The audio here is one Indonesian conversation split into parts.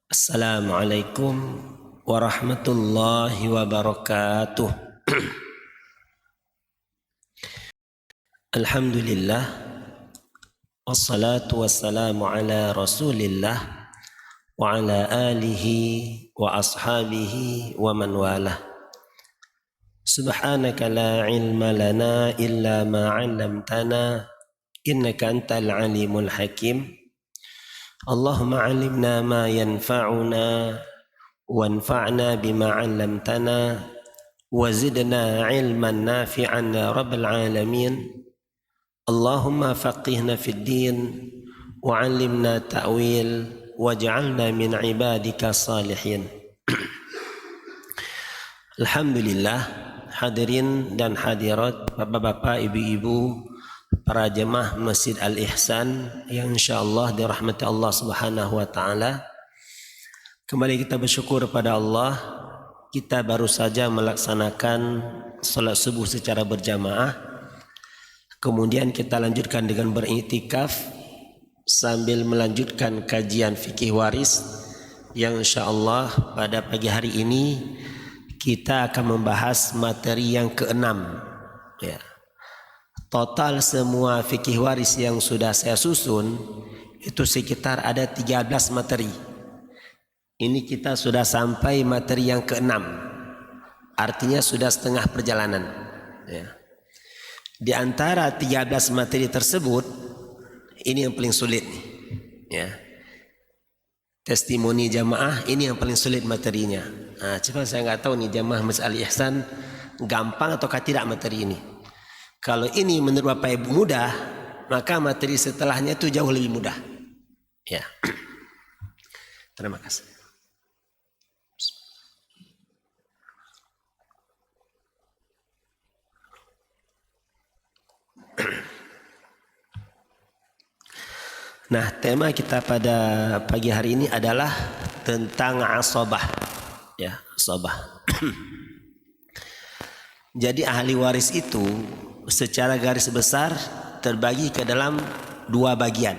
Assalamualaikum warahmatullahi wabarakatuh. Alhamdulillah, wassalatu wassalamu ala rasulillah wa ala alihi wa ashabihi wa man walah. Subhanaka la ilma lana illa ma 'allamtana innaka antal alimul hakim. Allahumma 'allimna ma yanfa'una wanfa'na bima 'allamtana wa zidna 'ilman nafi'an ya rabbal alamin. Allahumma faqihna fid din wa 'allimna ta'wil waj'alna min 'ibadika salihin. Alhamdulillah, hadirin dan hadirat, bapak-bapak, ibu-ibu, para jemaah Masjid Al-Ihsan yang insyaallah dirahmati Allah Subhanahu wa taala. Kembali kita bersyukur pada Allah, kita baru saja melaksanakan salat subuh secara berjamaah. Kemudian kita lanjutkan dengan beriktikaf sambil melanjutkan kajian fikih waris yang insyaallah pada pagi hari ini kita akan membahas materi yang keenam, ya. Total semua fikih waris yang sudah saya susun itu sekitar ada 13 materi. Ini kita sudah sampai materi yang keenam, artinya sudah setengah perjalanan, ya. Di antara 13 materi tersebut, ini yang paling sulit nih, ya. Testimoni jamaah ini yang paling sulit materinya. Nah, cuma saya nggak tahu nih jamaah Masjid Al-Ihsan gampang ataukah tidak materi ini. Kalau ini menurut Bapak Ibu mudah, maka materi setelahnya itu jauh lebih mudah. Ya. Terima kasih. Nah, tema kita pada pagi hari ini adalah tentang asabah. Ya, asabah. Jadi ahli waris itu secara garis besar terbagi ke dalam dua bagian.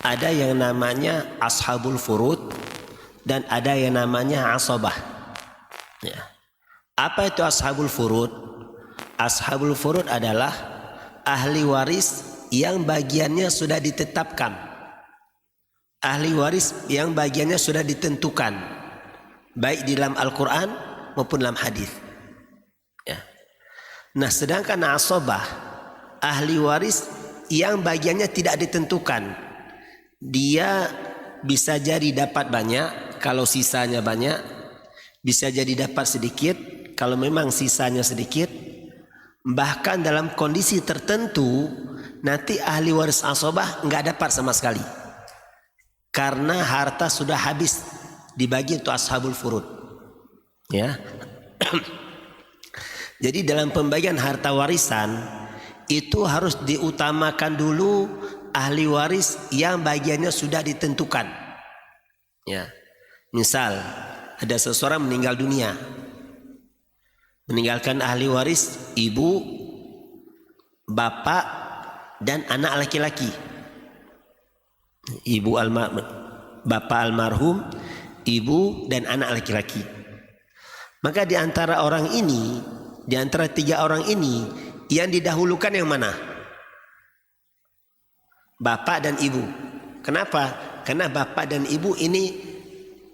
Ada yang namanya ashabul furud dan ada yang namanya asabah. Ya. Apa itu ashabul furud? Ashabul furud adalah ahli waris yang bagiannya sudah ditetapkan. Ahli waris yang bagiannya sudah ditentukan, baik di dalam Al-Quran maupun dalam hadis. Ya. Nah, sedangkan asabah, ahli waris yang bagiannya tidak ditentukan. Dia bisa jadi dapat banyak kalau sisanya banyak, bisa jadi dapat sedikit kalau memang sisanya sedikit. Bahkan dalam kondisi tertentu nanti ahli waris asabah nggak dapat sama sekali, karena harta sudah habis dibagi untuk ashabul furud, ya. Jadi dalam pembagian harta warisan itu harus diutamakan dulu ahli waris yang bagiannya sudah ditentukan. Ya. Misal ada seseorang meninggal dunia, meninggalkan ahli waris ibu, bapak, dan anak laki-laki. Bapak almarhum, ibu, dan anak laki-laki. Maka di antara orang ini, di antara tiga orang ini, yang didahulukan yang mana? Bapak dan ibu. Kenapa? Karena bapak dan ibu ini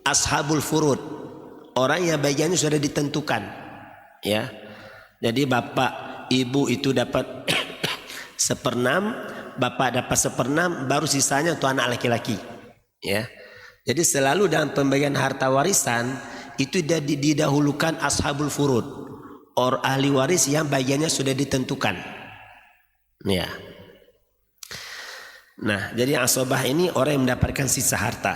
ashabul furud, orang yang bagiannya sudah ditentukan, ya. Jadi bapak ibu itu dapat 1/6, bapak dapat 1/6, baru sisanya untuk anak laki-laki, ya. Jadi selalu dalam pembagian harta warisan itu didahulukan ashabul furud, or ahli waris yang bagiannya sudah ditentukan, ya. Nah, jadi asabah ini orang yang mendapatkan sisa harta.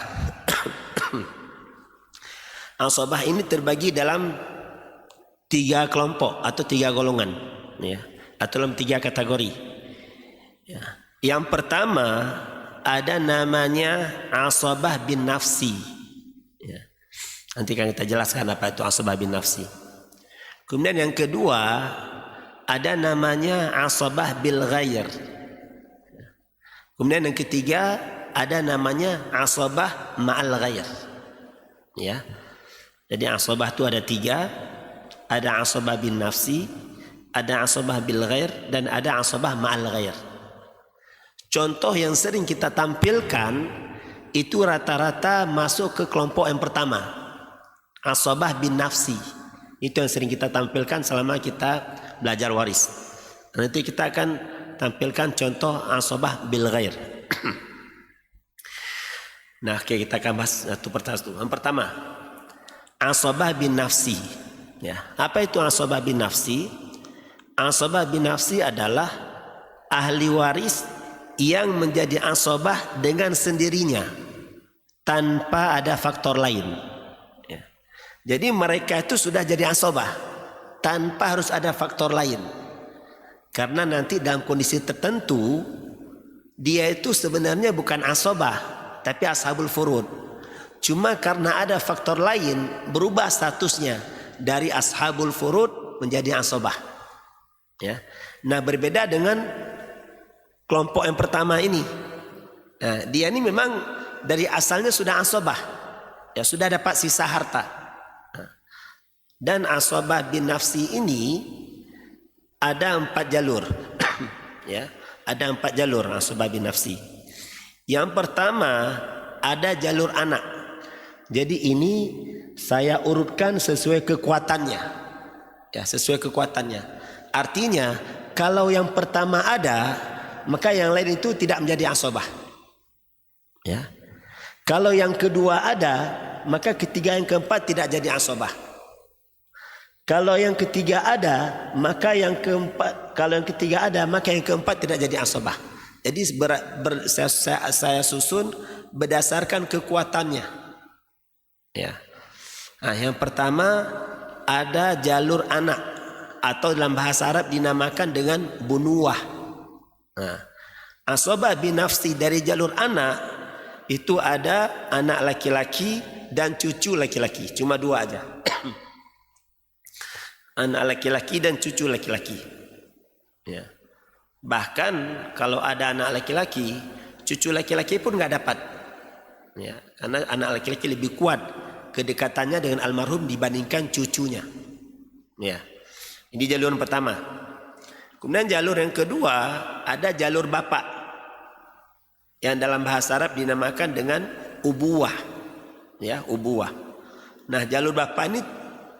Asabah ini terbagi dalam 3 kelompok atau 3 golongan, ya, atau dalam 3 kategori. Ya. Yang pertama ada namanya asabah bin nafsi. Ya. Nanti kan kita jelaskan apa itu asabah bin nafsi. Kemudian yang kedua ada namanya asabah bil ghair. Kemudian yang ketiga ada namanya asabah ma'al ghair. Ya. Jadi asabah itu ada 3. Ada asabah bin nafsi, ada asabah bil ghair, dan ada asabah ma'al ghair. Contoh yang sering kita tampilkan itu rata-rata masuk ke kelompok yang pertama, asabah bin nafsi. Itu yang sering kita tampilkan selama kita belajar waris. Nanti kita akan tampilkan contoh asabah bil ghair. Nah, kita akan bahas satu persatu. Yang pertama, asabah bin nafsi. Ya, apa itu asabah bin nafsi? Asabah bin nafsi adalah ahli waris yang menjadi asabah dengan sendirinya tanpa ada faktor lain. Ya. Jadi mereka itu sudah jadi asabah tanpa harus ada faktor lain. Karena nanti dalam kondisi tertentu dia itu sebenarnya bukan asabah tapi ashabul furud. Cuma karena ada faktor lain berubah statusnya dari ashabul furud menjadi asabah. Ya. Nah, berbeda dengan kelompok yang pertama ini. Nah, dia ini memang dari asalnya sudah asabah. Ya, sudah dapat sisa harta. Nah, dan asabah bin nafsi ini ada 4 jalur. Ya, ada 4 jalur asabah bin nafsi. Yang pertama ada jalur anak. Jadi ini saya urutkan sesuai kekuatannya. Ya, sesuai kekuatannya. Artinya kalau yang pertama ada, maka yang lain itu tidak menjadi asabah. Ya. Kalau yang kedua ada, maka ketiga yang keempat tidak jadi asabah. Kalau yang ketiga ada, maka yang keempat, kalau yang ketiga ada, maka yang keempat tidak jadi asabah. Jadi saya susun berdasarkan kekuatannya. Ya. Nah, yang pertama ada jalur anak atau dalam bahasa Arab dinamakan dengan bunuwah. Nah, asabah bin nafsi dari jalur anak itu ada anak laki-laki dan cucu laki-laki. Cuma 2 aja. Anak laki-laki dan cucu laki-laki. Ya. Bahkan kalau ada anak laki-laki, cucu laki-laki pun nggak dapat. Ya, karena anak laki-laki lebih kuat kedekatannya dengan almarhum dibandingkan cucunya. Ya. Ini jalur yang pertama. Kemudian jalur yang kedua ada jalur bapak yang dalam bahasa Arab dinamakan dengan ubuwah. Ya, ubuwah. Nah, jalur bapak ini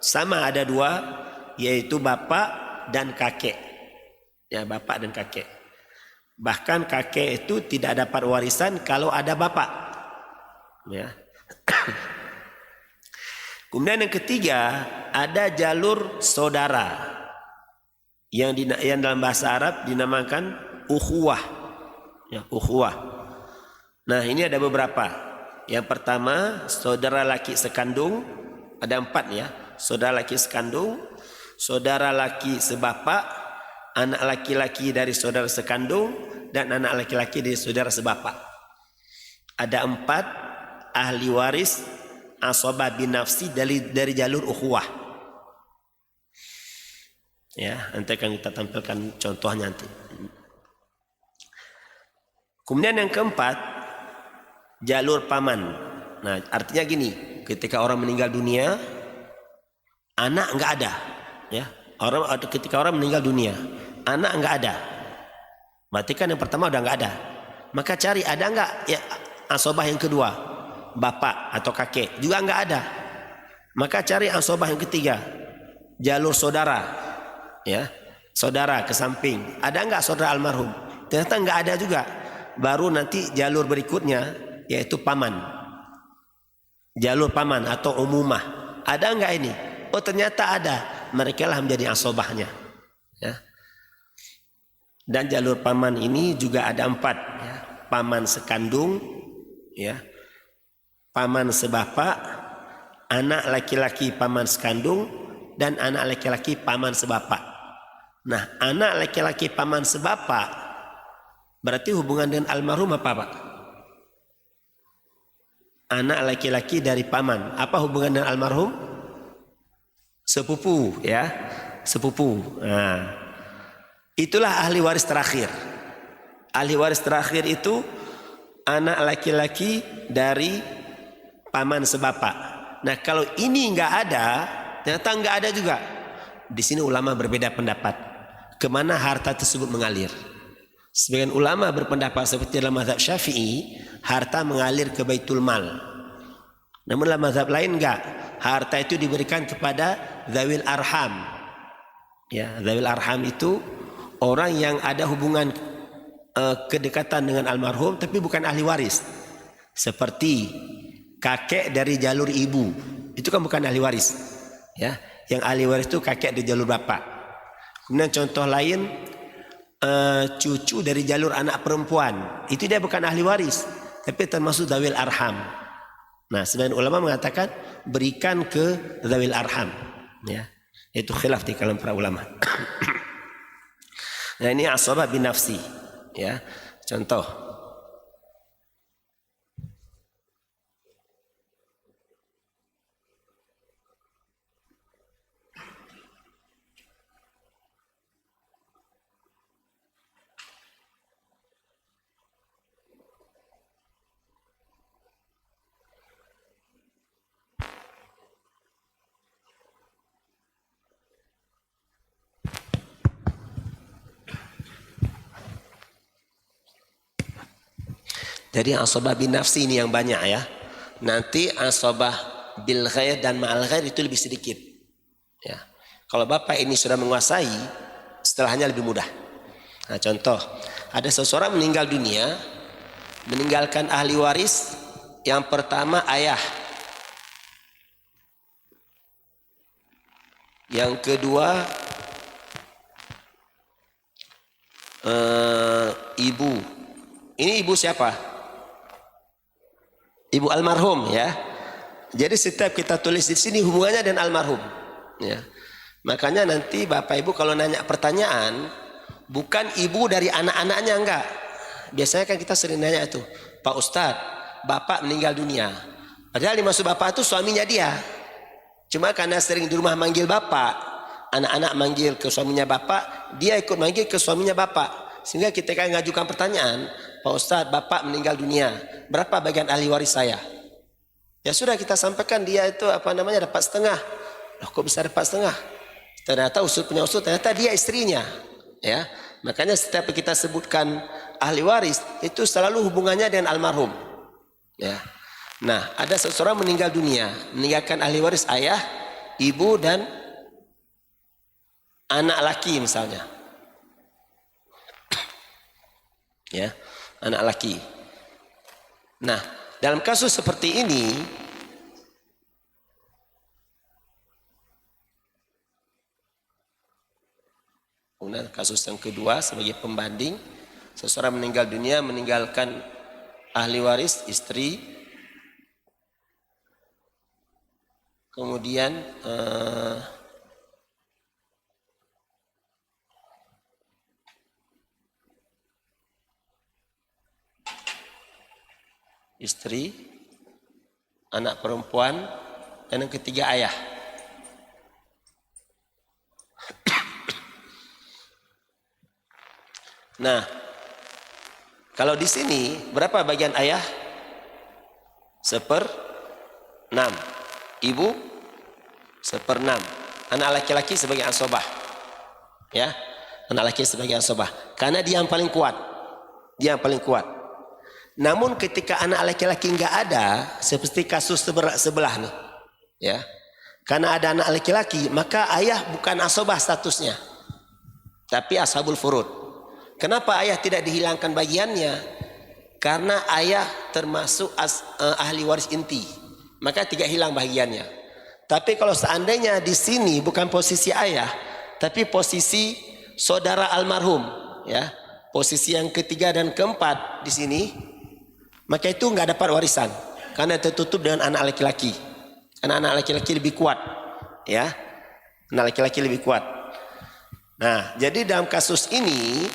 sama ada 2, yaitu bapak dan kakek. Ya, bapak dan kakek. Bahkan kakek itu tidak dapat warisan kalau ada bapak. Ya. Kemudian yang ketiga ada jalur saudara yang dalam bahasa Arab dinamakan ukhuwah. Ya, ukhuwah. Nah, ini ada beberapa. Yang pertama saudara laki sekandung, ada 4 ya. Saudara laki sekandung, saudara laki sebapak, anak laki-laki dari saudara sekandung, dan anak laki-laki dari saudara sebapak. Ada 4 ahli waris asabah bin nafsi dari jalur ukhuwah. Ya, nanti akan kita tampilkan contohnya nanti. Kemudian yang keempat jalur paman. Nah, artinya gini, ketika orang meninggal dunia, anak nggak ada. Ya, ketika orang meninggal dunia, anak nggak ada. Berarti kan yang pertama udah nggak ada. Maka cari ada nggak ya asabah yang kedua, bapak atau kakek, juga nggak ada. Maka cari asabah yang ketiga, jalur saudara. Ya, saudara ke samping. Ada nggak saudara almarhum? Ternyata nggak ada juga. Baru nanti jalur berikutnya yaitu paman. Jalur paman atau umumah. Ada nggak ini? Oh, ternyata ada. Mereka lah menjadi asabahnya. Ya. Dan jalur paman ini juga ada 4. Ya. Paman sekandung, ya, paman sebapak, anak laki-laki paman sekandung, dan anak laki-laki paman sebapak. Nah, anak laki-laki paman sebapak berarti hubungan dengan almarhum apa, Pak? Anak laki-laki dari paman. Apa hubungan dengan almarhum? Sepupu, ya, sepupu. Nah, itulah ahli waris terakhir. Ahli waris terakhir itu anak laki-laki dari paman sebapak. Nah kalau ini nggak ada, ternyata nggak ada juga. Di sini ulama berbeda pendapat. Kemana harta tersebut mengalir? Sebagian ulama berpendapat seperti dalam mazhab Syafi'i, harta mengalir ke Baitul Mal. Namun dalam mazhab lain enggak. Harta itu diberikan kepada zawil arham. Ya, zawil arham itu orang yang ada hubungan kedekatan dengan almarhum tapi bukan ahli waris. Seperti kakek dari jalur ibu, itu kan bukan ahli waris. Ya, yang ahli waris itu kakek dari jalur bapak. Kemudian contoh lain, cucu dari jalur anak perempuan, itu dia bukan ahli waris tapi termasuk zawil arham. Nah sebagian ulama mengatakan berikan ke zawil arham, ya, itu khilaf di kalangan para ulama. Nah ini asabah bin nafsi, ya, contoh jadi asabah bin nafsi ini yang banyak ya. Nanti asabah bil ghair dan ma'al ghair itu lebih sedikit. Ya. Kalau bapak ini sudah menguasai, setelahnya lebih mudah. Nah contoh, ada seseorang meninggal dunia, meninggalkan ahli waris. Yang pertama ayah, yang kedua ibu. Ini ibu siapa? Ibu almarhum, ya. Jadi setiap kita tulis di sini hubungannya dengan almarhum, ya. Makanya nanti bapak ibu kalau nanya pertanyaan, bukan ibu dari anak-anaknya, enggak. Biasanya kan kita sering nanya itu, Pak Ustadz, bapak meninggal dunia. Padahal dimaksud bapak itu suaminya dia. Cuma karena sering di rumah manggil bapak, anak-anak manggil ke suaminya bapak, dia ikut manggil ke suaminya bapak. Sehingga kita kan ngajukan pertanyaan, Pak Ustadz, bapak meninggal dunia, berapa bagian ahli waris saya? Ya sudah kita sampaikan, dia itu dapat setengah. Loh kok bisa dapat setengah? Ternyata punya usul, ternyata dia istrinya. Ya, makanya setiap kita sebutkan ahli waris itu selalu hubungannya dengan almarhum. Ya. Nah, ada seseorang meninggal dunia, meninggalkan ahli waris ayah, ibu dan anak laki misalnya. Ya, anak laki. Nah, dalam kasus seperti ini kemudian kasus yang kedua sebagai pembanding, seseorang meninggal dunia meninggalkan ahli waris istri, kemudian istri, anak perempuan, dan yang ketiga ayah. Nah, kalau di sini berapa bagian ayah? 1/6. Ibu 1/6. Anak laki-laki sebagai asobah. Ya, anak laki sebagai asobah. Karena dia yang paling kuat. Dia yang paling kuat. Namun ketika anak laki-laki enggak ada, seperti kasus sebelah nih, ya. Karena ada anak laki-laki, maka ayah bukan asobah statusnya, tapi ashabul furud. Kenapa ayah tidak dihilangkan bagiannya? Karena ayah termasuk ahli waris inti, maka tidak hilang bagiannya. Tapi kalau seandainya di sini bukan posisi ayah, tapi posisi saudara almarhum, ya, posisi yang ketiga dan keempat di sini, maka itu nggak dapat warisan karena tertutup dengan anak laki-laki. Karena anak laki-laki lebih kuat, ya, anak laki-laki lebih kuat. Nah, jadi dalam kasus ini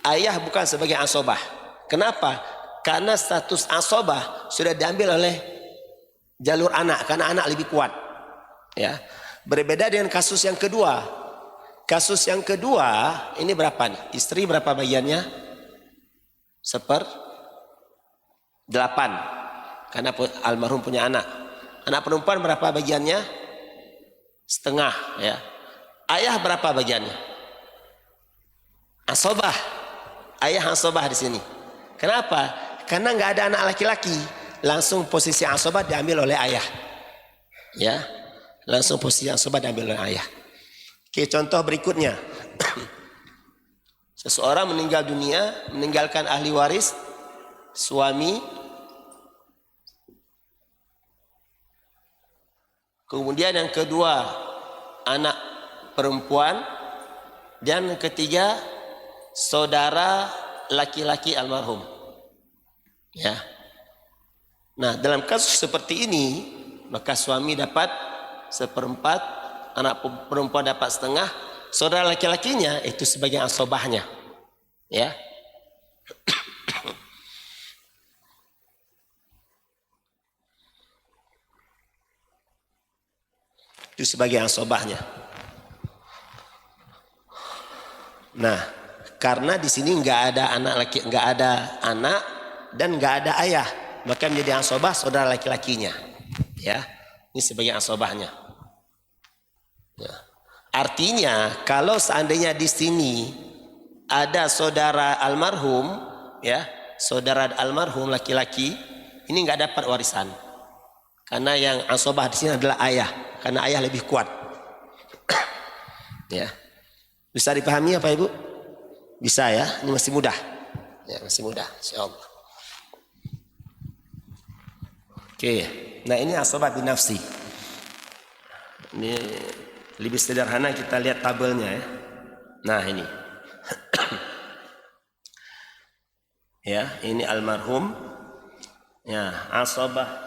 ayah bukan sebagai asobah. Kenapa? Karena status asobah sudah diambil oleh jalur anak, karena anak lebih kuat. Ya, berbeda dengan kasus yang kedua. Kasus yang kedua ini berapa nih? Istri berapa bagiannya? 1/6. 8. Karena almarhum punya anak. Anak perempuan berapa bagiannya? Setengah, ya. Ayah berapa bagiannya? Asobah. Ayah asobah di sini. Kenapa? Karena nggak ada anak laki-laki, langsung posisi asobah diambil oleh ayah. Ya, langsung posisi asobah diambil oleh ayah. Oke, contoh berikutnya. Seseorang meninggal dunia, meninggalkan ahli waris, suami, kemudian yang kedua anak perempuan, dan yang ketiga saudara laki-laki almarhum. Ya. Nah, dalam kasus seperti ini, maka suami dapat 1/4, anak perempuan dapat setengah, saudara laki-lakinya itu sebagai asobahnya. Ya. Itu sebagai asobahnya. Nah, karena di sini nggak ada anak dan nggak ada ayah, maka menjadi asobah saudara laki-lakinya. Ya, ini sebagai asobahnya. Ya. Artinya kalau seandainya di sini ada saudara almarhum, ya, saudara almarhum laki-laki, ini nggak dapat warisan. Karena yang asobah di sini adalah ayah, karena ayah lebih kuat. Ya. Bisa dipahami apa Ibu? Bisa ya, ini masih mudah. Ya, masih mudah, insyaallah. Oke, nah ini asobah binafsi. Ini lebih sederhana, kita lihat tabelnya ya. Nah ini. Ya, ini almarhum. Ya, asobah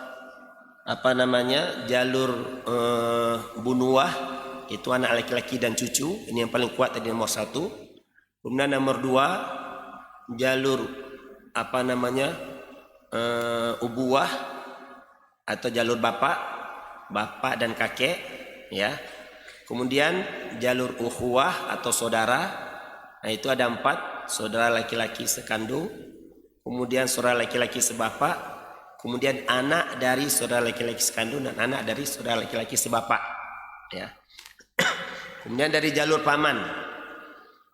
jalur bunuah, itu anak laki-laki dan cucu. Ini yang paling kuat tadi, nomor 1. Kemudian nomor 2 jalur ubuah atau jalur bapak dan kakek, ya. Kemudian jalur ukhuwah atau saudara. Nah, itu ada 4, saudara laki-laki sekandung, kemudian saudara laki-laki sebapak, kemudian anak dari saudara laki-laki sekandung dan anak dari saudara laki-laki sebapak, ya. Kemudian dari jalur paman.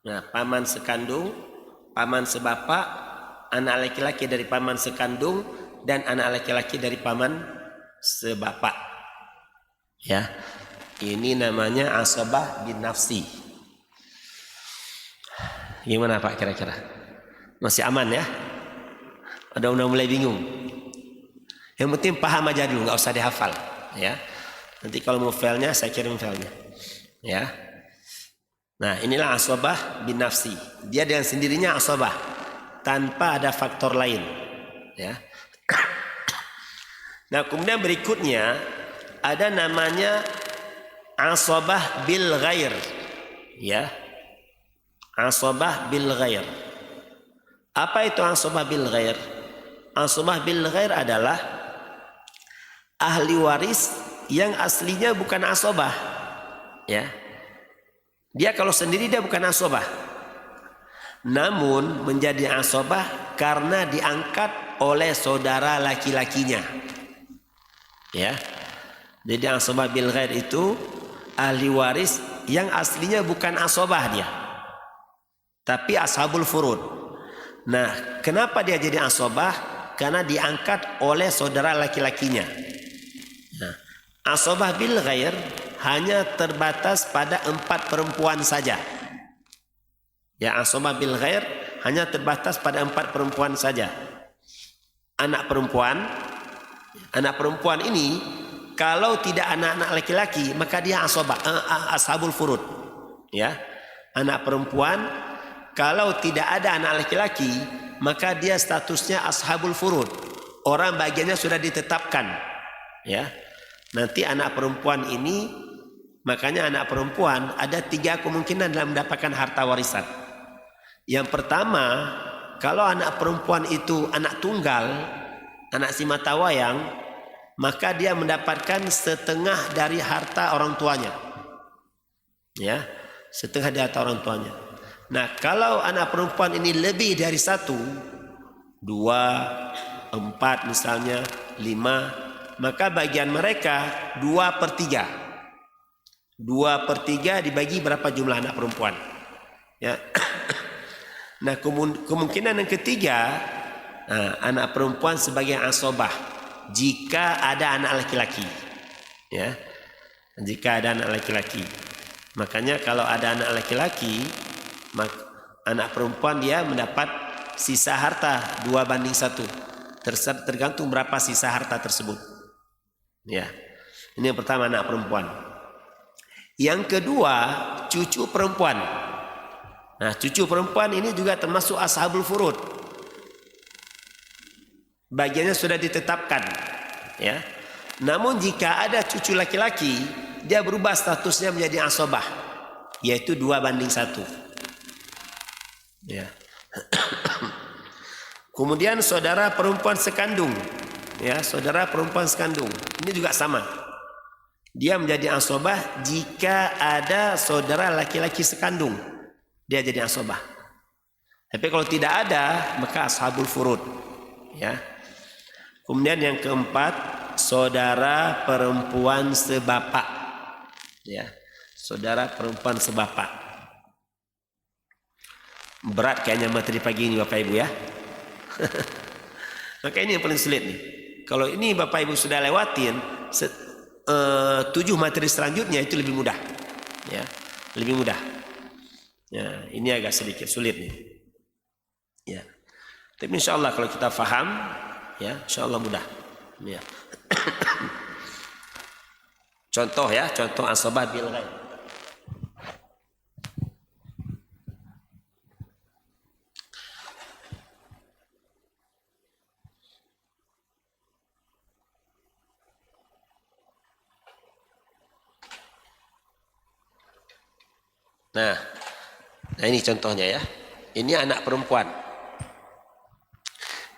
Nah, paman sekandung, paman sebapak, anak laki-laki dari paman sekandung dan anak laki-laki dari paman sebapak. Ya. Ini namanya asobah bin nafsi. Gimana Pak kira-kira? Masih aman ya? Udah mulai bingung. Yang penting paham aja dulu, nggak usah dihafal, ya. Nanti kalau mau filenya saya kirim filenya, ya. Nah, inilah asobah bin nafsi. Dia dengan sendirinya asobah tanpa ada faktor lain, ya. Nah, kemudian berikutnya ada namanya asobah bil ghair, ya. Asobah bil ghair. Apa itu asobah bil ghair? Asobah bil ghair adalah ahli waris yang aslinya bukan asobah, ya. Dia kalau sendiri dia bukan asobah, namun menjadi asobah karena diangkat oleh saudara laki-lakinya, ya. Jadi asobah bil ghair itu ahli waris yang aslinya bukan asobah dia, tapi ashabul furud. Nah, kenapa dia jadi asobah? Karena diangkat oleh saudara laki-lakinya. Nah, asobah bil ghair hanya terbatas pada 4 perempuan saja. Ya, asobah bil ghair hanya terbatas pada 4 perempuan saja. Anak perempuan ini kalau tidak anak-anak laki-laki maka dia asobah, ashabul furud. Ya, anak perempuan kalau tidak ada anak laki-laki maka dia statusnya ashabul furud. Orang bagiannya sudah ditetapkan, ya. Nanti anak perempuan ini, makanya anak perempuan ada 3 kemungkinan dalam mendapatkan harta warisan. Yang pertama, kalau anak perempuan itu anak tunggal, anak si mata wayang, maka dia mendapatkan setengah dari harta orang tuanya, ya, setengah dari harta orang tuanya. Nah, kalau anak perempuan ini lebih dari 1, 2, 4 misalnya, 5, maka bagian mereka 2/3. 2/3 dibagi berapa jumlah anak perempuan? Ya. Nah, kemungkinan yang ketiga, anak perempuan sebagai asobah jika ada anak laki-laki. Ya. Jika ada anak laki-laki. Makanya kalau ada anak laki-laki, anak perempuan dia mendapat sisa harta 2/1. Tergantung berapa sisa harta tersebut. Ya. Ini yang pertama, anak perempuan. Yang kedua, cucu perempuan. Nah, cucu perempuan ini juga termasuk ashabul furud. Bagiannya sudah ditetapkan, ya. Namun jika ada cucu laki-laki, dia berubah statusnya menjadi asobah, yaitu 2/1. Ya. Kemudian saudara perempuan sekandung, ya, saudara perempuan sekandung ini juga sama. Dia menjadi asobah jika ada saudara laki-laki sekandung, dia jadi asobah. Tapi kalau tidak ada, maka ashabul furud, ya. Kemudian yang keempat, saudara perempuan sebapak, ya, saudara perempuan sebapak. Berat kayaknya materi pagi ini Bapak Ibu, ya. Maka ini yang paling sulit nih. Kalau ini Bapak Ibu sudah lewatin 7 materi selanjutnya itu lebih mudah, ya, lebih mudah. Ya, ini agak sedikit sulit nih, ya. Tapi insya Allah kalau kita faham, ya, insya Allah mudah. Ya. Contoh, ya, contoh asobah bil ghaib. Nah, ini contohnya, ya. Ini anak perempuan.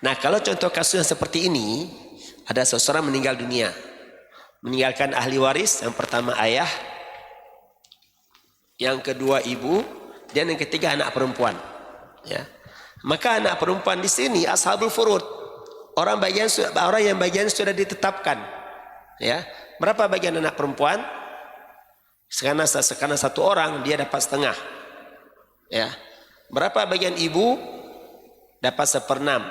Nah, kalau contoh kasus yang seperti ini, ada seseorang meninggal dunia, meninggalkan ahli waris, yang pertama ayah, yang kedua ibu, dan yang ketiga anak perempuan. Ya. Maka anak perempuan di sini ashabul furud, orang yang bagian sudah ditetapkan. Ya. Berapa bagian anak perempuan? Karena satu orang dia dapat setengah, ya. Berapa bagian ibu? Dapat 1/6.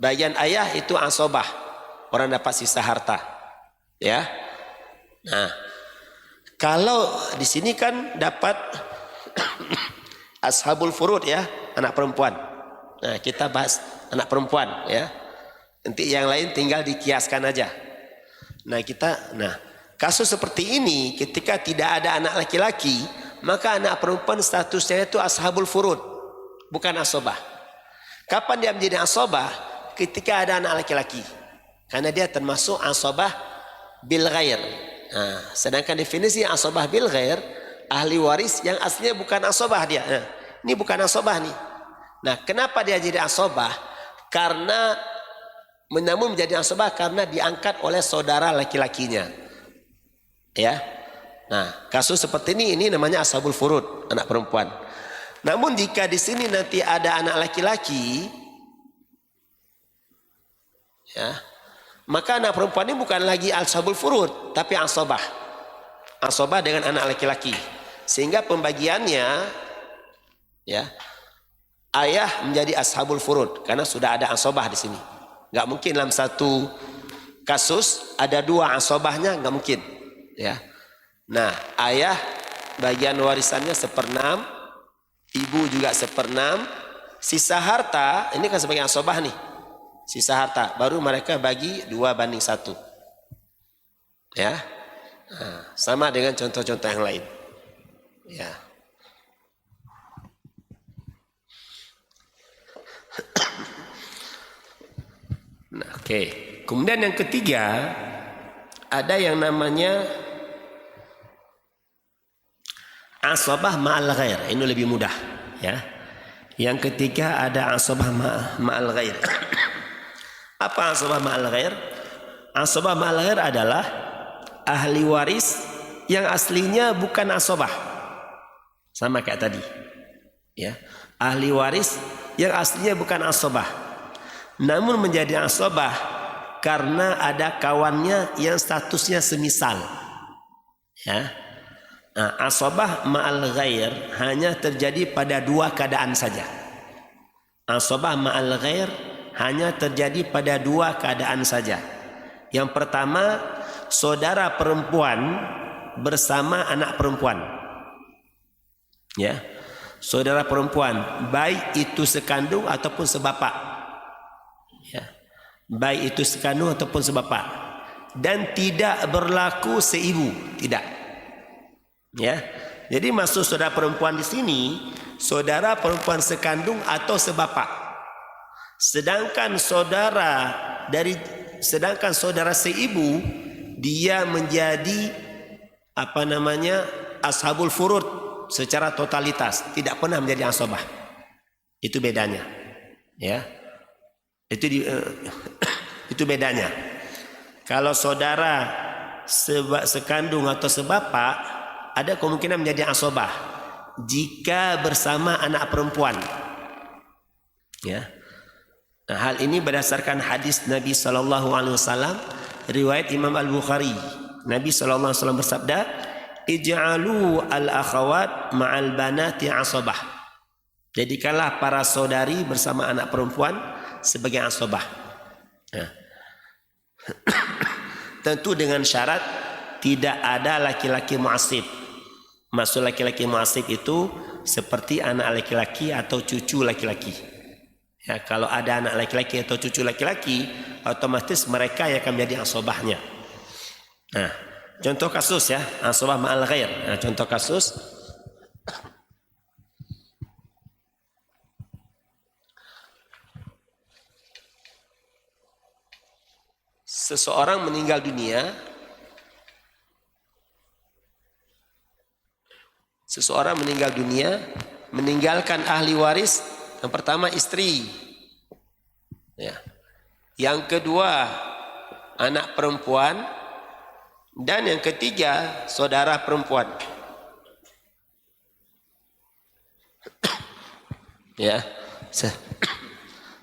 Bagian ayah itu asobah, orang dapat sisa harta, ya. Nah, kalau di sini kan dapat ashabul furud, ya, anak perempuan. Nah, kita bahas anak perempuan, ya. Nanti yang lain tinggal dikiaskan aja. Nah, kasus seperti ini ketika tidak ada anak laki-laki, maka anak perempuan statusnya itu ashabul furud, bukan asobah. Kapan dia menjadi asobah? Ketika ada anak laki-laki, karena dia termasuk asobah bil ghair. Nah, sedangkan definisi asobah bil ghair, ahli waris yang aslinya bukan asobah dia. Nah, ini bukan asobah nih. Nah, kenapa dia jadi asobah? Karena namun menjadi asobah karena diangkat oleh saudara laki-lakinya. Ya, nah, kasus seperti ini namanya ashabul furud, anak perempuan. Namun jika di sini nanti ada anak laki-laki, ya, maka anak perempuan ini bukan lagi ashabul furud, tapi asobah, asobah dengan anak laki-laki, sehingga pembagiannya, ya, ayah menjadi ashabul furud karena sudah ada asobah di sini. Nggak mungkin dalam satu kasus ada 2 asobahnya, nggak mungkin. Ya, nah, ayah bagian warisannya 1/6, ibu juga 1/6, sisa harta ini kan sebagai asobah nih, sisa harta baru mereka bagi 2/1. Ya, nah, sama dengan contoh-contoh yang lain. Ya. Nah, oke. Kemudian yang ketiga, ada yang namanya asobah ma'al ghair. Ini lebih mudah, ya. Yang ketiga ada asobah ma'al ghair. Apa asobah ma'al ghair? Asobah ma'al ghair adalah ahli waris yang aslinya bukan asobah, sama kayak tadi, ya. Ahli waris yang aslinya bukan asobah, namun menjadi asobah karena ada kawannya yang statusnya semisal. Ya. Nah, asobah ma'al ghair hanya terjadi pada dua keadaan saja. Asobah ma'al ghair hanya terjadi pada dua keadaan saja. Yang pertama, saudara perempuan bersama anak perempuan. Ya. Saudara perempuan, baik itu sekandung ataupun sebapak. Ya. Baik itu sekandung ataupun sebapak. Dan tidak berlaku seibu, tidak. Ya. Jadi maksud saudara perempuan di sini, saudara perempuan sekandung atau sebapak. Sedangkan saudara seibu, dia menjadi ashabul furud secara totalitas, tidak pernah menjadi asobah. Itu bedanya. Ya. Itu bedanya. Kalau saudara sekandung atau sebapak, ada kemungkinan menjadi asobah jika bersama anak perempuan. Ya. Nah, hal ini berdasarkan hadis Nabi SAW, riwayat Imam Al-Bukhari. Nabi SAW bersabda, ij'alu al-akhawat ma'al banati asobah. Jadikanlah para saudari bersama anak perempuan sebagai asobah. Nah. Tentu dengan syarat tidak ada laki-laki mu'asib. Maksud laki-laki mu'asib itu seperti anak laki-laki atau cucu laki-laki. Ya, kalau ada anak laki-laki atau cucu laki-laki, otomatis mereka yang akan menjadi asobahnya. Nah, contoh kasus ya, asobah ma'al ghair. Nah, contoh kasus, seseorang meninggal dunia, meninggalkan ahli waris. Yang pertama istri, ya. Yang kedua anak perempuan, dan yang ketiga saudara perempuan. Ya,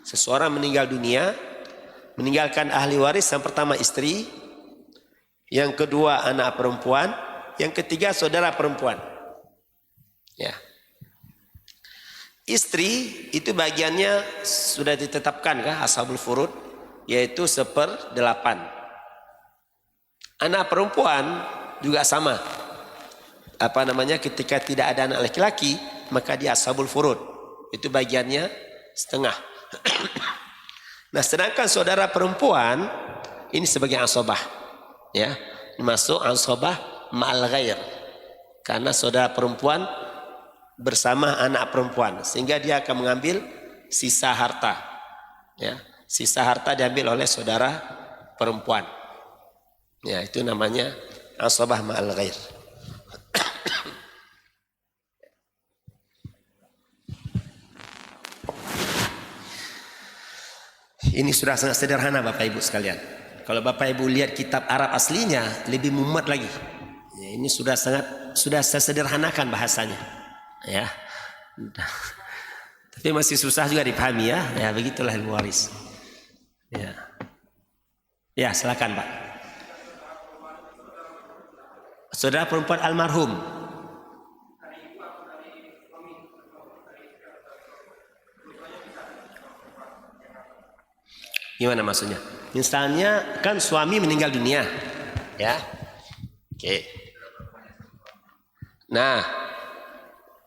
seseorang meninggal dunia, meninggalkan ahli waris. Yang pertama istri, yang kedua anak perempuan, yang ketiga saudara perempuan. Ya. Istri itu bagiannya sudah ditetapkan kah ashabul furud, yaitu 1/8. Anak perempuan juga sama. Ketika tidak ada anak laki-laki, maka dia ashabul furud. Itu bagiannya 1/2. Nah, sedangkan saudara perempuan ini sebagai asobah. Ya, masuk asobah ma'al ghair. Karena saudara perempuan bersama anak perempuan, sehingga dia akan mengambil sisa harta. Ya, sisa harta diambil oleh saudara perempuan. Ya, itu namanya asobah ma'al ghair. Ini sudah sangat sederhana Bapak Ibu sekalian. Kalau Bapak Ibu lihat kitab Arab aslinya lebih mumet lagi. Ya, ini sudah saya sederhanakan bahasanya. Ya. Tapi masih susah juga dipahami ya. Ya, begitulah ilmu waris. Ya. Ya, silakan Pak. Saudara perempuan almarhum. Gimana maksudnya? Misalnya kan suami meninggal dunia, ya. Oke. Nah,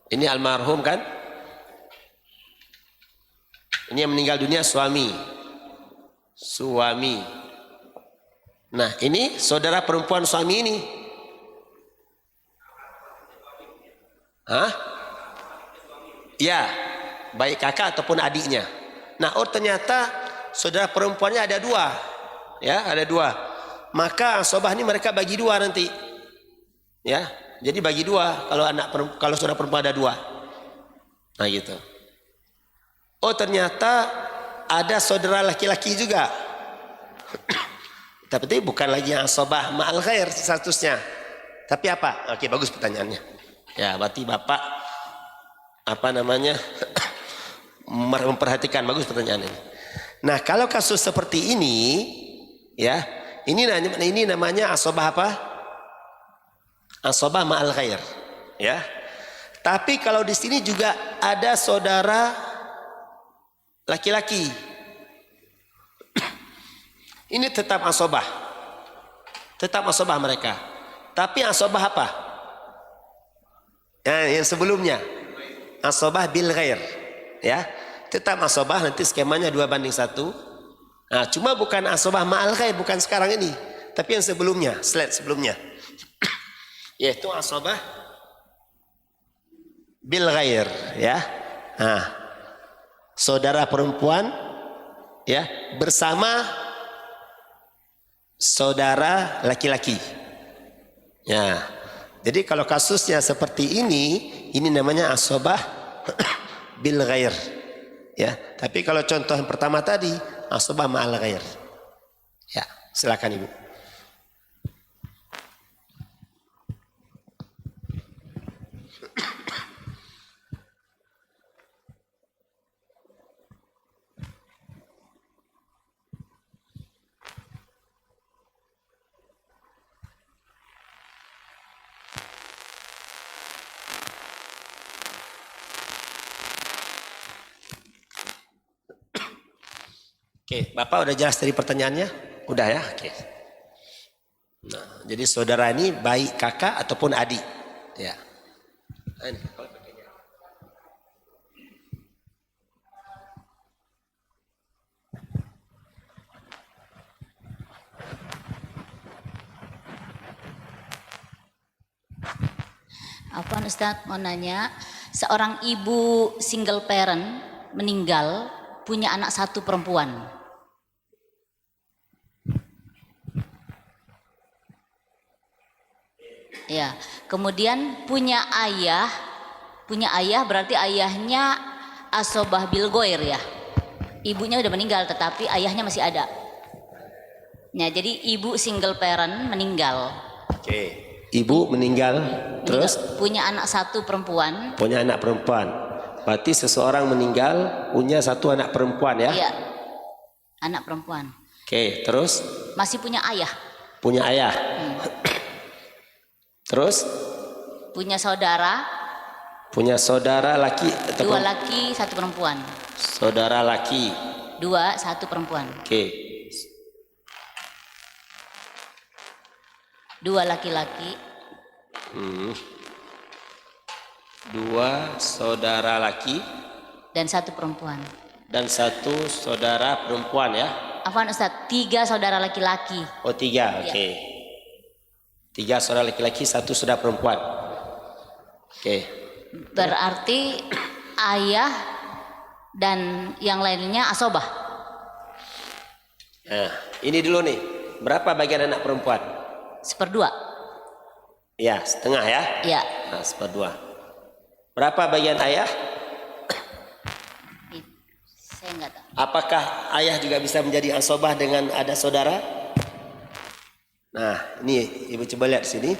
ini almarhum kan? Ini yang meninggal dunia suami. Nah, ini saudara perempuan suami ini. Hah? Ya, baik kakak ataupun adiknya. Nah, ternyata saudara perempuannya ada 2. Ya, ada 2. Maka asobah ini mereka bagi 2 nanti. Ya, jadi bagi 2 kalau saudara perempuan ada 2. Nah, gitu. Ternyata ada saudara laki-laki juga. Tapi bukan lagi asobah ma'al ghair statusnya. Tapi apa? Oke, bagus pertanyaannya. Ya, berarti Bapak memperhatikan, bagus pertanyaan ini. Nah, kalau kasus seperti ini, ya, ini namanya asobah apa? Asobah ma'al ghair, ya. Tapi kalau di sini juga ada saudara laki-laki, ini tetap asobah mereka. Tapi asobah apa? Yang sebelumnya asobah bil ghair, ya. Tetap asobah, nanti skemanya 2:1. Nah, cuma bukan asobah ma'al ghair, bukan sekarang ini, tapi yang sebelumnya, slide sebelumnya. Yaitu asobah bil ghair, ya. Nah, saudara perempuan, ya, bersama saudara laki-laki. Ya. Jadi kalau kasusnya seperti ini namanya asobah bil ghair. Ya, tapi kalau contoh yang pertama tadi asobah ma'al ghair. Ya, silakan Ibu. Oke, Bapak udah jelas dari pertanyaannya? Udah ya? Oke. Nah, jadi saudara ini baik kakak ataupun adik. Ya. Ini, Afwan Ustadz, mau nanya, seorang ibu single parent meninggal, punya anak 1 perempuan. Ya, kemudian punya ayah berarti ayahnya asobah bil ghair ya. Ibunya udah meninggal tetapi ayahnya masih ada. Nah, jadi ibu single parent meninggal. Oke. Ibu meninggal, terus punya anak 1 perempuan. Punya anak perempuan. Berarti seseorang meninggal punya 1 anak perempuan ya? Iya. Anak perempuan. Oke, terus? Masih punya ayah. Punya ayah. Terus? Punya saudara. Punya saudara laki atau 2 laki, 1 perempuan. Saudara laki. 2, 1 perempuan. Oke. 2 laki-laki. 2 saudara laki. Dan 1 perempuan. Dan 1 saudara perempuan ya? Afwan Ustadz, 3 saudara laki-laki. Oh 3, oke. 3 saudara laki-laki, 1 saudara perempuan. Oke. Berarti ayah dan yang lainnya asobah. Nah, ini dulu nih. Berapa bagian anak perempuan? 1/2. Ya, setengah ya? Ya. Nah, 1/2. Berapa bagian ayah? Saya enggak tahu. Apakah ayah juga bisa menjadi asobah dengan ada saudara? Nah, ini Ibu coba lihat sini.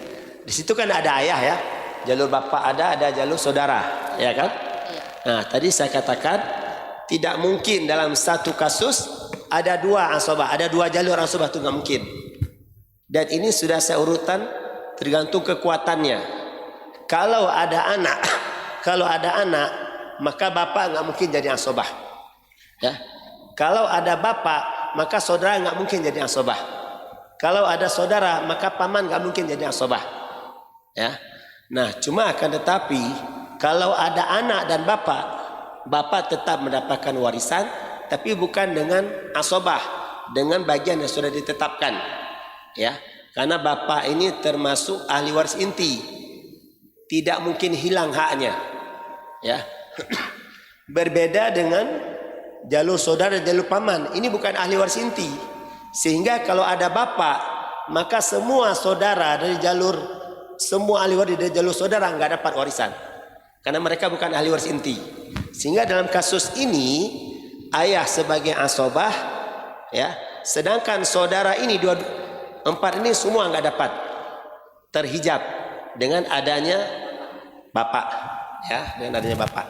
Di situ kan ada ayah ya. Jalur bapak ada jalur saudara, ya kan? Iya. Nah, tadi saya katakan tidak mungkin dalam satu kasus ada 2 asobah, ada 2 jalur asobah, itu nggak mungkin. Dan ini sudah saya urutan tergantung kekuatannya. Kalau ada anak, maka bapak nggak mungkin jadi asobah. Ya. Kalau ada bapak, maka saudara nggak mungkin jadi asobah. Kalau ada saudara, maka paman nggak mungkin jadi asobah. Ya. Nah, cuma akan tetapi kalau ada anak dan bapak tetap mendapatkan warisan, tapi bukan dengan asobah, dengan bagian yang sudah ditetapkan. Ya, karena bapak ini termasuk ahli waris inti, tidak mungkin hilang haknya. Ya, berbeda dengan jalur saudara dan jalur paman. Ini bukan ahli waris inti, sehingga kalau ada bapak, maka semua saudara dari semua ahli waris dari jalur saudara nggak dapat warisan, karena mereka bukan ahli waris inti. Sehingga dalam kasus ini ayah sebagai asobah, ya, sedangkan saudara ini 4 ini semua nggak dapat, terhijab dengan adanya bapak, ya, dengan adanya bapak.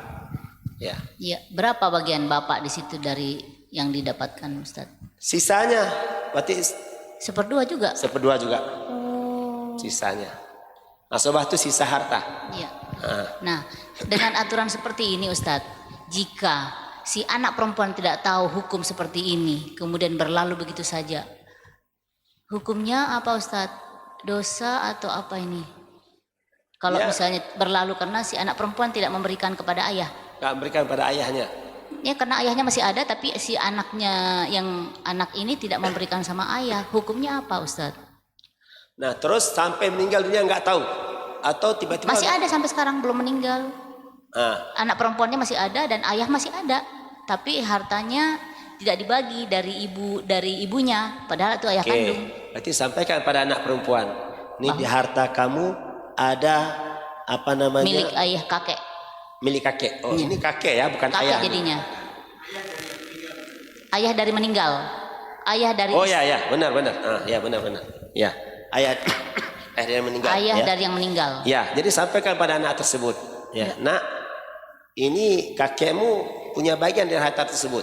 Ya. Iya, berapa bagian bapak di situ dari yang didapatkan Ustaz. Sisanya berarti Seperdua juga. seperdua juga. Oh. Sisanya. Asobah itu sisa harta. Iya. Nah, dengan aturan seperti ini Ustadz, jika si anak perempuan tidak tahu hukum seperti ini, kemudian berlalu begitu saja, hukumnya apa Ustadz? Dosa atau apa ini? Kalau Ya. misalnya berlalu karena si anak perempuan tidak memberikan kepada ayah. Nggak berikan pada ayahnya. Ya karena ayahnya masih ada, tapi si anaknya yang anak ini tidak memberikan sama ayah, hukumnya apa Ustadz? Nah terus sampai meninggal dunia nggak tahu. Atau tiba-tiba Masih ada sampai sekarang belum meninggal. Ah, Anak perempuannya masih ada dan ayah masih ada, tapi hartanya tidak dibagi dari ibunya, padahal itu ayah oke. kandung. Berarti sampaikan pada anak perempuan. Ini di harta kamu ada apa namanya? Milik ayah kakek. Milik kakek. Oh Iya. ini kakek ya, bukan Kakek ayah. jadinya. Ayah dari meninggal. Ayah dari Oh ya ya, benar. Ya benar. Ya, ayah ayah yang meninggal. ayah Ya. dari yang meninggal. Ya, jadi sampaikan pada anak tersebut. Ya, nak, ini kakekmu punya bagian dari harta tersebut.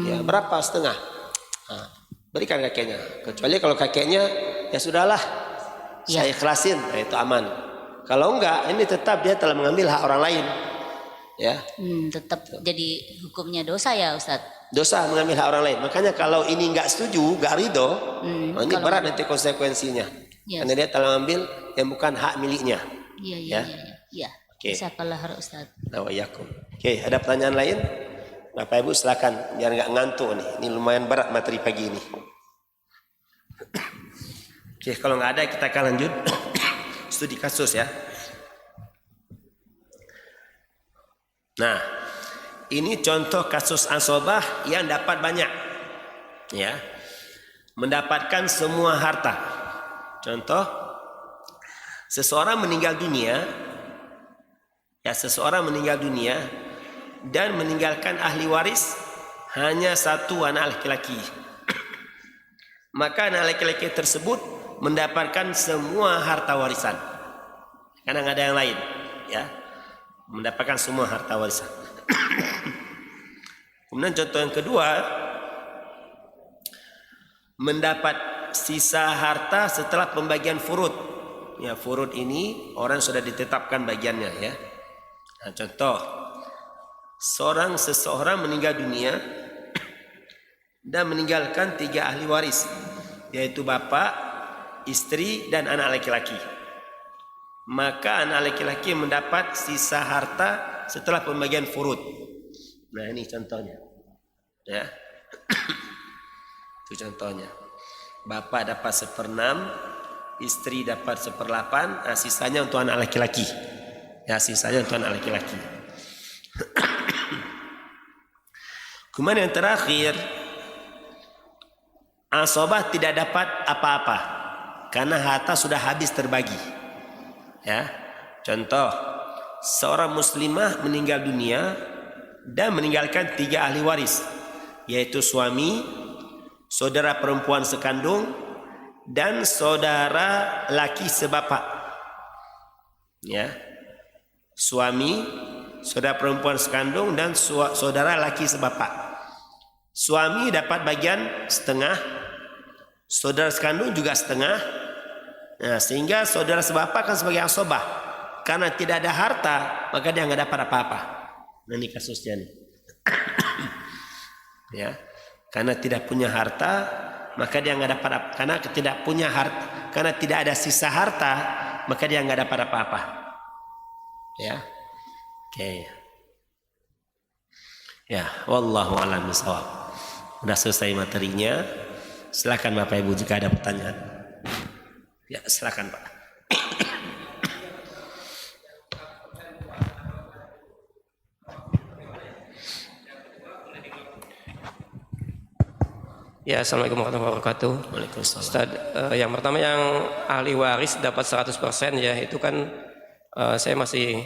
Ya, berapa setengah? Berikan kakeknya. Kecuali kalau kakeknya ya sudahlah, Ya. saya ikhlasin, nah, itu aman. Kalau enggak, ini tetap dia telah mengambil hak orang lain. Ya, Tetap jadi hukumnya dosa ya Ustadz. dosa mengambil hak orang lain. Makanya kalau ini enggak setuju, enggak ridho, ini kalau- berat nanti konsekuensinya. Ya. Karena dia telah mengambil yang bukan hak miliknya. Iya. Ya. Iya. Oke. Jazakallah khair Ustadz. Nawayakum. Oke, ada pertanyaan lain? Bapak Ibu silakan biar nggak ngantuk nih. Ini lumayan berat materi pagi ini. Oke, kalau nggak ada kita akan lanjut studi kasus ya. Nah, ini contoh kasus asobah yang dapat banyak, ya, mendapatkan semua harta. Contoh, seseorang meninggal dunia. Ya, seseorang meninggal dunia dan meninggalkan ahli waris hanya satu anak laki-laki. Maka anak laki-laki tersebut mendapatkan semua harta warisan. Karena nggak ada yang lain, ya, mendapatkan semua harta warisan. Kemudian contoh yang kedua, mendapat sisa harta setelah pembagian furud. Ya, furud ini orang sudah ditetapkan bagiannya, ya. Nah, contoh, seseorang meninggal dunia dan meninggalkan 3 ahli waris, yaitu bapak, istri, dan anak laki-laki. Maka anak laki-laki mendapat sisa harta setelah pembagian furud. Nah, ini contohnya, ya. Itu contohnya. Bapak dapat 1/6, istri dapat 1/8, nah, sisanya untuk anak laki-laki. Ya, sisanya untuk anak laki-laki. Kemudian yang terakhir, asobah tidak dapat apa-apa karena harta sudah habis terbagi. Ya, contoh, seorang muslimah meninggal dunia dan meninggalkan 3 ahli waris, yaitu suami, saudara perempuan sekandung, dan saudara laki sebapak. Ya, suami, saudara perempuan sekandung, dan saudara laki sebapak. Suami dapat bagian setengah, saudara sekandung juga setengah. Nah, sehingga saudara sebapak kan sebagai asobah. Karena tidak ada harta, maka dia nggak dapat apa-apa. Nah, ini kasusnya nih. Ya, karena tidak punya harta, maka dia nggak dapat apa. Karena tidak punya harta, karena tidak ada sisa harta, maka dia nggak dapat apa-apa. Ya, oke. Ya, wallahu a'lam bishawab. Sudah selesai materinya. Silakan Bapak Ibu jika ada pertanyaan. Ya, silakan Pak. Ya, assalamualaikum warahmatullahi wabarakatuh. Waalaikumsalam. Ustaz, yang pertama yang ahli waris dapat 100% ya, itu kan saya masih,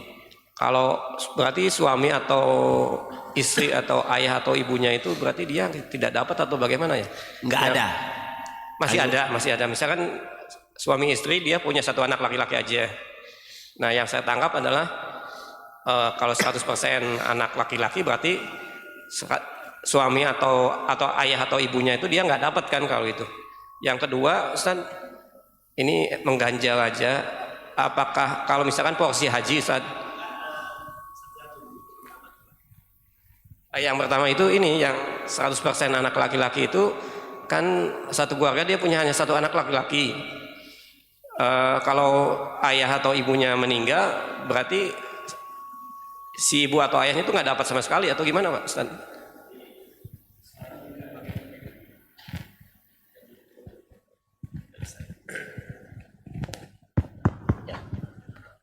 kalau berarti suami atau istri atau ayah atau ibunya itu berarti dia tidak dapat atau bagaimana ya? Nggak ada. Masih ada. Misalkan suami istri dia punya 1 anak laki-laki aja. Nah, yang saya tangkap adalah kalau 100% anak laki-laki berarti suami atau ayah atau ibunya itu dia nggak dapat kan kalau itu. Yang kedua, Ustaz, ini mengganjal aja. Apakah kalau misalkan porsi haji, Ustaz? Yang pertama itu ini yang 100% anak laki-laki itu kan satu keluarga dia punya hanya satu anak laki-laki. Kalau ayah atau ibunya meninggal berarti si ibu atau ayahnya itu nggak dapat sama sekali atau gimana Pak Ustaz?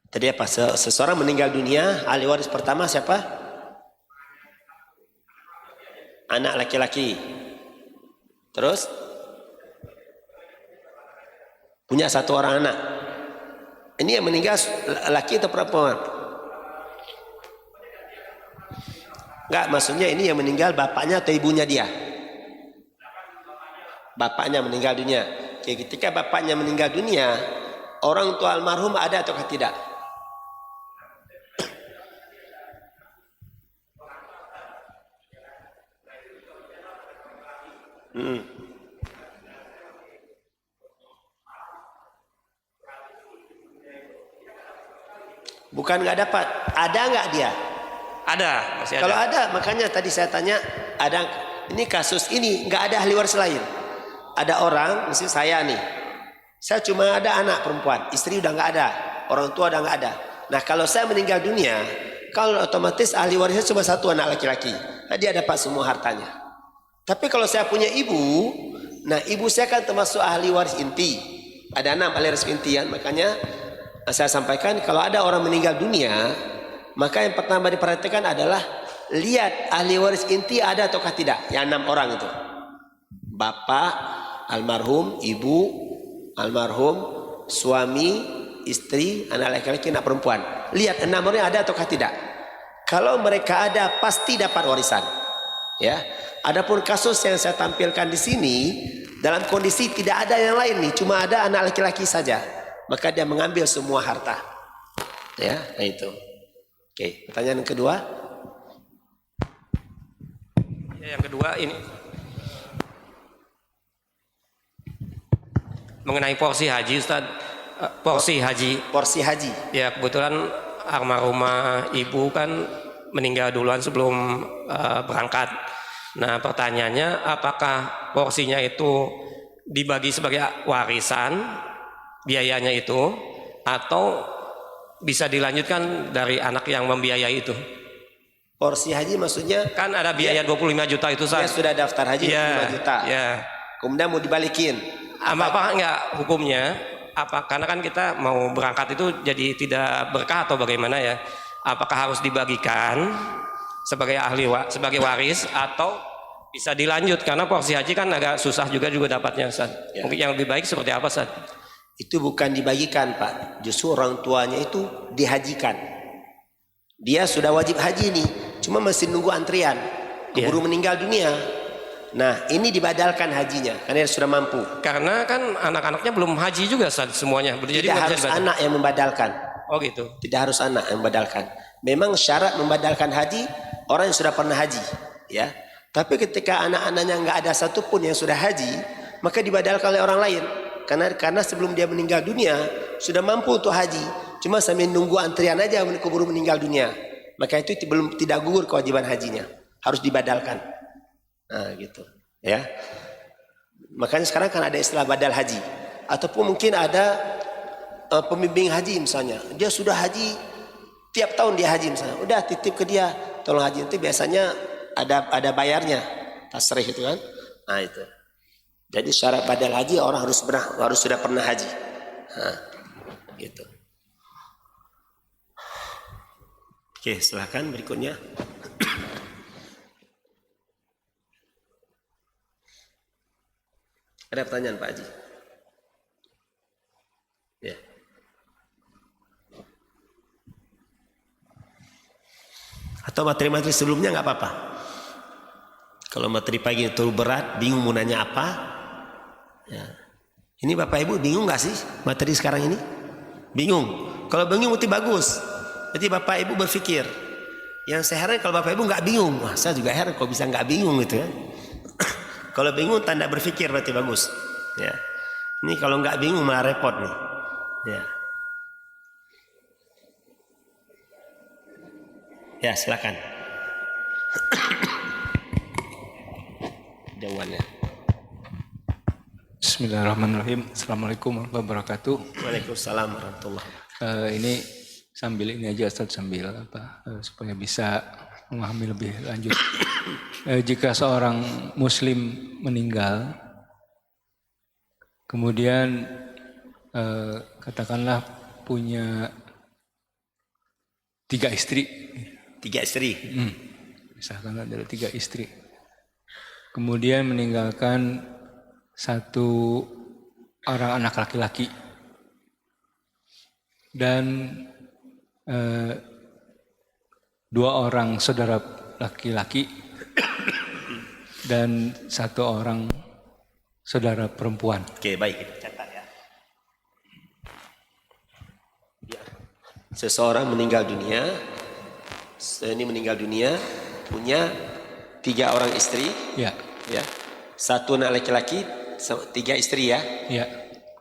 Tadi apa? Seseorang meninggal dunia, ahli waris pertama siapa? Anak laki-laki. Terus punya satu orang anak. Ini yang meninggal laki atau perempuan? Enggak, maksudnya ini yang meninggal bapaknya atau ibunya dia? Bapaknya meninggal dunia. Oke, ketika bapaknya meninggal dunia, orang tua almarhum ada atau tidak? Bukan nggak dapat, ada nggak dia? Ada, masih ada. Kalau ada, makanya tadi saya tanya, ada ini kasus ini nggak ada ahli waris lain. Ada orang, mesti saya nih, saya cuma ada anak perempuan, istri udah nggak ada, orang tua udah nggak ada. Nah kalau saya meninggal dunia, kalau otomatis ahli warisnya cuma satu anak laki-laki, nah, dia dapat semua hartanya. Tapi kalau saya punya ibu, nah ibu saya kan termasuk ahli waris inti, ada 6 ahli waris inti ya, makanya saya sampaikan kalau ada orang meninggal dunia, maka yang pertama diperhatikan adalah lihat ahli waris inti ada ataukah tidak. Yang 6 orang itu, bapak almarhum, ibu almarhum, suami, istri, anak laki-laki, anak perempuan. Lihat 6 orang ada ataukah tidak. Kalau mereka ada, pasti dapat warisan. Ya. Adapun kasus yang saya tampilkan di sini dalam kondisi tidak ada yang lain nih, cuma ada anak laki-laki saja, maka dia mengambil semua harta. Ya, nah itu. Oke, pertanyaan yang kedua. Ya, yang kedua ini mengenai porsi haji, Ustaz. Porsi haji. Ya, kebetulan almarhumah ibu kan meninggal duluan sebelum berangkat. Nah, pertanyaannya apakah porsinya itu dibagi sebagai warisan biayanya itu, atau bisa dilanjutkan dari anak yang membiayai itu? Porsi haji maksudnya kan ada biaya 25 juta itu, Ustaz. Dia sudah daftar haji 25 juta. Ya. Kemudian mau dibalikin. Apa enggak hukumnya? Karena kan kita mau berangkat itu jadi tidak berkah atau bagaimana ya? Apakah harus dibagikan sebagai waris atau bisa dilanjut, karena porsi haji kan agak susah juga dapatnya, Ustaz. Ya. Mungkin yang lebih baik seperti apa, Ustaz? Itu bukan dibagikan, Pak. Justru orang tuanya itu dihajikan. Dia sudah wajib haji nih, cuma masih nunggu antrian. Keburu meninggal dunia. Nah, ini dibadalkan hajinya karena dia sudah mampu. Karena kan anak-anaknya belum haji juga, Ustaz, semuanya. Jadi tidak harus anak yang membadalkan. Oh gitu. Tidak harus anak yang membadalkan. Memang syarat membadalkan haji orang yang sudah pernah haji, ya. Tapi ketika anak-anaknya nggak ada satupun yang sudah haji, maka dibadalkan oleh orang lain. Karena sebelum dia meninggal dunia sudah mampu untuk haji, cuma sambil nunggu antrian aja keburu meninggal dunia. Maka itu tidak gugur kewajiban hajinya, harus dibadalkan. Nah, gitu, ya. Makanya sekarang kan ada istilah badal haji, ataupun mungkin ada pembimbing haji misalnya, dia sudah haji tiap tahun dia haji misalnya, udah titip ke dia tolong haji, itu biasanya ada bayarnya, tasrih itu kan. Nah itu. Jadi syarat badal haji orang harus sudah pernah haji. Nah, gitu. Oke, silakan berikutnya. Ada pertanyaan Pak Haji? Ya. Atau materi-materi sebelumnya nggak apa-apa. Kalau materi pagi itu berat, bingung mau nanya apa? Ya. Ini Bapak Ibu bingung nggak sih materi sekarang ini? Bingung. Kalau bingung itu bagus. Jadi Bapak Ibu berpikir, Yang saya heran kalau Bapak Ibu nggak bingung. Wah, saya juga heran kok bisa nggak bingung gitu ya. Kalau bingung tanda berpikir berarti bagus. Ya. Ini kalau nggak bingung malah repot nih. Ya. Ya, silakan. Jawabannya. Bismillahirrahmanirrahim. Assalamualaikum warahmatullahi wabarakatuh. Waalaikumsalam warahmatullahi wabarakatuh. Ini sambil ini aja Ustaz, sambil supaya bisa memahami lebih lanjut. Jika seorang muslim meninggal, kemudian katakanlah punya 3 istri. 3 istri. Misalkan ada 3 istri. Kemudian meninggalkan 1 orang anak laki-laki. Dan 2 orang saudara laki-laki dan 1 orang saudara perempuan. Oke, baik, kita catat ya. Seseorang meninggal dunia, punya 3 orang istri, Ya, ya, 1 anak laki-laki, 3 istri ya. ya.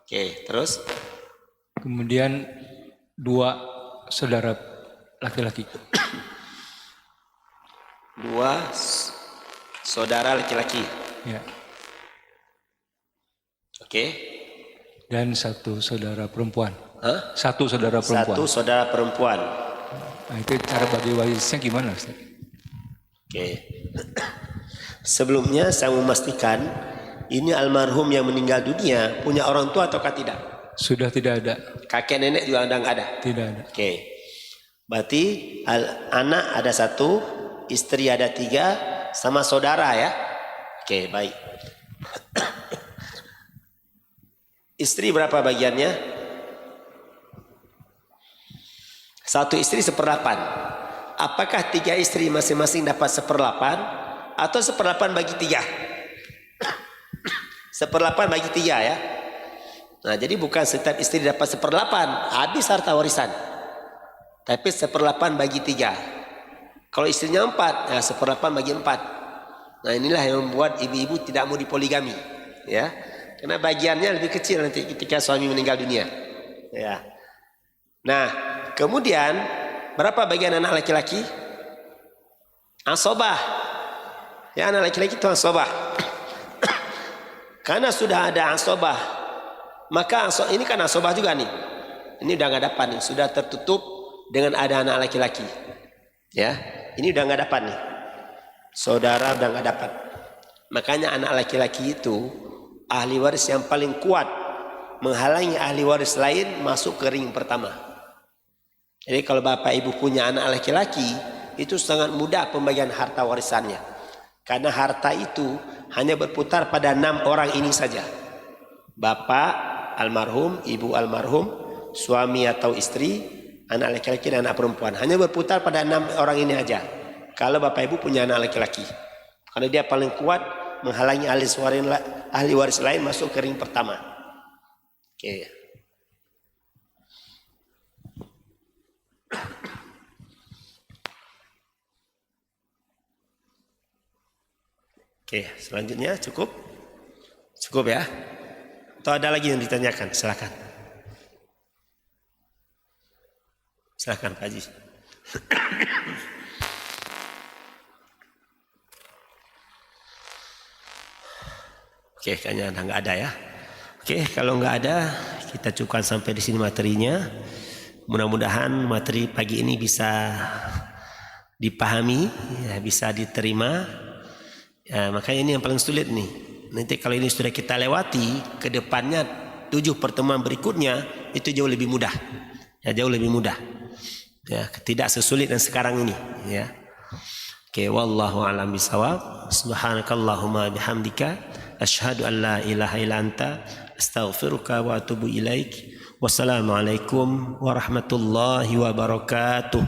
Oke, terus Kemudian 2 saudara laki-laki. 2 saudara laki-laki. Ya. Oke. Dan 1 saudara perempuan. Hah? 1 saudara perempuan. 1 saudara perempuan. Nah, itu cara bagi warisnya gimana, Ustaz? Oke. Sebelumnya saya memastikan ini almarhum yang meninggal dunia punya orang tua ataukah tidak? Sudah tidak ada. Kakek nenek juga nggak ada. Tidak ada. Oke. Berarti anak ada 1, istri ada 3, sama saudara ya. Oke, baik. Istri berapa bagiannya? 1 istri 1/8. Apakah 3 istri masing-masing dapat 1/8 atau 1/8 bagi 3? 1/8 bagi 3 ya. Nah, jadi bukan setiap istri dapat 1/8 habis harta warisan, tapi 1/8 bagi 3. Kalau istrinya 4, ya 1/8 bagi 4. Nah, inilah yang membuat ibu-ibu tidak mau dipoligami, ya, karena bagiannya lebih kecil nanti ketika suami meninggal dunia, ya. Nah, kemudian berapa bagian anak laki-laki? Asobah, ya, anak laki-laki itu asobah. Karena sudah ada asobah, maka ini kan asobah juga nih. Ini udah nggak dapat nih, sudah tertutup dengan ada anak laki-laki. Ya, ini udah nggak dapat nih. Saudara udah nggak dapat. Makanya anak laki-laki itu ahli waris yang paling kuat, menghalangi ahli waris lain masuk ke ring pertama. Jadi kalau bapak ibu punya anak laki-laki, itu sangat mudah pembagian harta warisannya. Karena harta itu hanya berputar pada 6 orang ini saja. Bapak almarhum, ibu almarhum, suami atau istri, anak laki-laki dan anak perempuan. Hanya berputar pada 6 orang ini aja. Kalau bapak ibu punya anak laki-laki. Karena dia paling kuat menghalangi ahli waris lain masuk ke ring pertama. Oke. Oke, selanjutnya cukup? Cukup ya? Atau ada lagi yang ditanyakan? Silakan. Silakan Pak Haji. Oke, kayaknya nggak ada ya. Oke, kalau nggak ada, kita cukupkan sampai di sini materinya. Mudah-mudahan materi pagi ini bisa dipahami, ya, bisa diterima. Ya, makanya ini yang paling sulit nih. Nanti kalau ini sudah kita lewati, ke depannya 7 pertemuan berikutnya itu jauh lebih mudah. Ya, jauh lebih mudah. Ya, tidak sesulit yang sekarang ini, ya. Oke, wallahu a'lam bishawab. Subhanakallahumma bihamdika asyhadu an la ilaha illa anta astaghfiruka wa atubu ilaik. Wassalamualaikum warahmatullahi wabarakatuh.